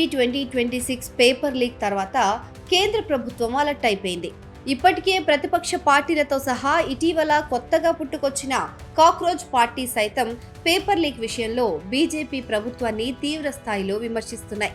UG 2026 paper leak తర్వాత కేంద్ర ప్రభుత్వం అలర్ట్ అయిపోయింది. ఇప్పటికే ప్రతిపక్ష పార్టీలతో సహా ఇటీవల కొత్తగా పుట్టుకొచ్చిన కాక్రోచ్ పార్టీ సైతం పేపర్ లీక్ విషయంలో బీజేపీ ప్రభుత్వాన్ని తీవ్ర స్థాయిలో విమర్శిస్తున్నాయి.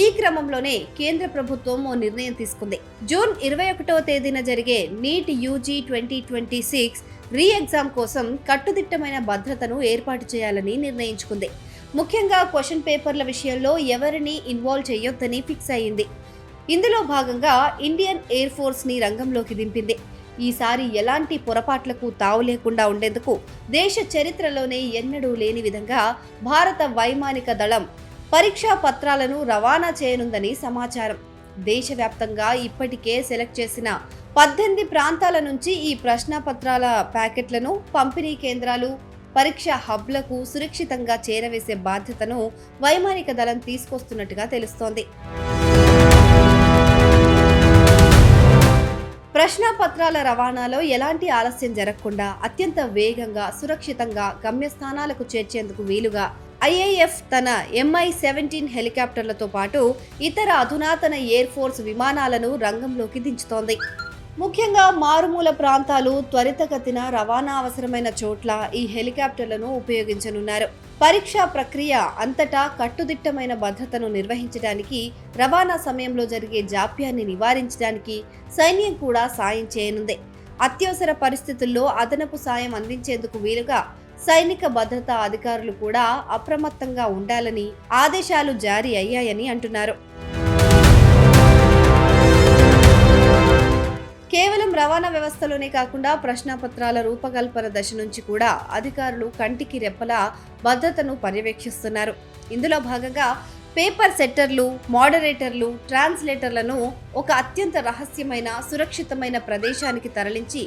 ఈ క్రమంలోనే కేంద్ర ప్రభుత్వం ఓ నిర్ణయం తీసుకుంది. జూన్ 21వ తేదీన జరిగే నీట్ యూజీ 2026 రీ ఎగ్జామ్ కోసం కట్టుదిట్టమైన భద్రతను ఏర్పాటు చేయాలని నిర్ణయించుకుంది. ముఖ్యంగా క్వశ్చన్ పేపర్ల విషయంలో ఎవరిని ఇన్వాల్వ్ చేయొద్దని ఫిక్స్ అయ్యింది. ఇందులో భాగంగా ఇండియన్ ఎయిర్ ఫోర్స్ ని రంగంలోకి దింపింది. ఈసారి ఎలాంటి పొరపాట్లకు తావు లేకుండా ఉండేందుకు దేశ చరిత్రలోనే ఎన్నడూ లేని విధంగా భారత వైమానిక దళం పరీక్షా పత్రాలను రవాణా చేయనుందని సమాచారం. దేశవ్యాప్తంగా ఇప్పటికే సెలెక్ట్ చేసిన 18 ప్రాంతాల నుంచి ఈ ప్రశ్నాపత్రాల ప్యాకెట్లను పంపిణీ కేంద్రాలు, పరీక్షా హబ్లకు సురక్షితంగా చేరవేసే బాధ్యతను వైమానిక దళం తీసుకొస్తున్నట్టుగా తెలుస్తోంది. ప్రశ్నాపత్రాల రవాణాలో ఎలాంటి ఆలస్యం జరగకుండా అత్యంత వేగంగా, సురక్షితంగా గమ్యస్థానాలకు చేర్చేందుకు వీలుగా ఐఏఎఫ్ తన MI-17 హెలికాప్టర్లతో పాటు ఇతర అధునాతన ఎయిర్ ఫోర్స్ విమానాలను రంగంలోకి దించుతోంది. ముఖ్యంగా మారుమూల ప్రాంతాలు, త్వరితగతిన రవాణా అవసరమైన చోట్ల ఈ హెలికాప్టర్లను ఉపయోగించనున్నారు. పరీక్షా ప్రక్రియ అంతటా కట్టుదిట్టమైన భద్రతను నిర్వహించడానికి, రవాణా సమయంలో జరిగే జాప్యాన్ని నివారించడానికి సైన్యం కూడా సాయం చేయనుంది. అత్యవసర పరిస్థితుల్లో అదనపు సాయం అందించేందుకు వీలుగా సైనిక భద్రతా అధికారులు కూడా అప్రమత్తంగా ఉండాలని ఆదేశాలు జారీ అయ్యాయని అంటున్నారు. కేవలం రవాణా వ్యవస్థలోనే కాకుండా ప్రశ్నాపత్రాల రూపకల్పన దశ నుంచి కూడా అధికారులు కంటికి రెప్పలా భద్రతను పర్యవేక్షిస్తున్నారు. ఇందులో భాగంగా పేపర్ సెట్టర్లు, మోడరేటర్లు, ట్రాన్స్లేటర్లను ఒక అత్యంత రహస్యమైన, సురక్షితమైన ప్రదేశానికి తరలించి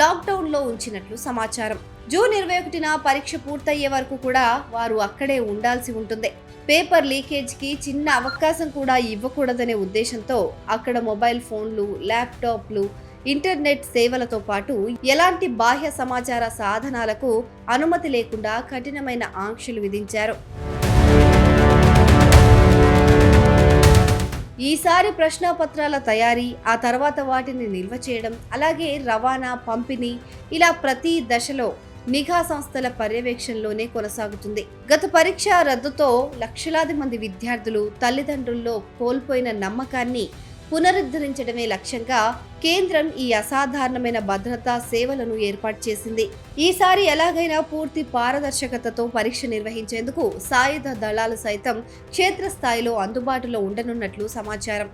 లాక్డౌన్లో ఉంచినట్లు సమాచారం. జూన్ 21న పరీక్ష పూర్తయ్యే వరకు కూడా వారు అక్కడే ఉండాల్సి ఉంటుంది. పేపర్ లీకేజ్కి చిన్న అవకాశం కూడా ఇవ్వకూడదనే ఉద్దేశంతో అక్కడ మొబైల్ ఫోన్లు, ల్యాప్టాప్లు, ఇంటర్నెట్ సేవలతో పాటు ఎలాంటి బాహ్య సమాచార సాధనాలకు అనుమతి లేకుండా కఠినమైన ఆంక్షలు విధించారు. ఈసారి ప్రశ్నాపత్రాల తయారీ, ఆ తర్వాత వాటిని నిల్వ చేయడం, అలాగే రవాణా, పంపిణీ ఇలా ప్రతి దశలో నిఘా సంస్థల పర్యవేక్షణలోనే కొనసాగుతుంది. గత పరీక్ష రద్దుతో లక్షలాది మంది విద్యార్థులు, తల్లిదండ్రుల్లో కోల్పోయిన నమ్మకాన్ని పునరుద్ధరించడమే లక్ష్యంగా కేంద్రం ఈ అసాధారణమైన భద్రతా సేవలను ఏర్పాటు చేసింది. ఈసారి ఎలాగైనా పూర్తి పారదర్శకతతో పరీక్ష నిర్వహించేందుకు సాయుధ దళాలు సైతం క్షేత్రస్థాయిలో అందుబాటులో ఉండనున్నట్లు సమాచారం.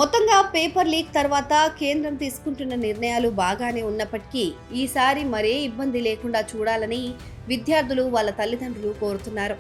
మొత్తంగా పేపర్ లీక్ తర్వాత కేంద్రం తీసుకుంటున్న నిర్ణయాలు బాగానే ఉన్నప్పటికీ ఈసారి మరే ఇబ్బంది లేకుండా చూడాలని విద్యార్థులు, వాళ్ళ తల్లిదండ్రులు కోరుతున్నారు.